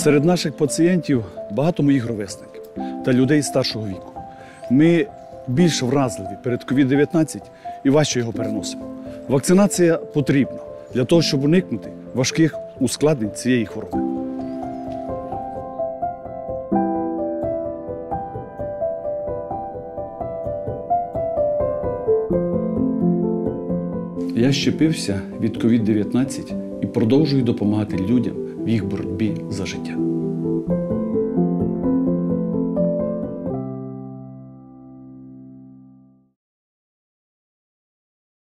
Серед наших пацієнтів багато моїх ровесників та людей старшого віку. Ми більш вразливі перед COVID-19 і важче його переносимо. Вакцинація потрібна для того, щоб уникнути важких ускладнень цієї хвороби. Я щепився від COVID-19 і продовжую допомагати людям в їх боротьбі за життя.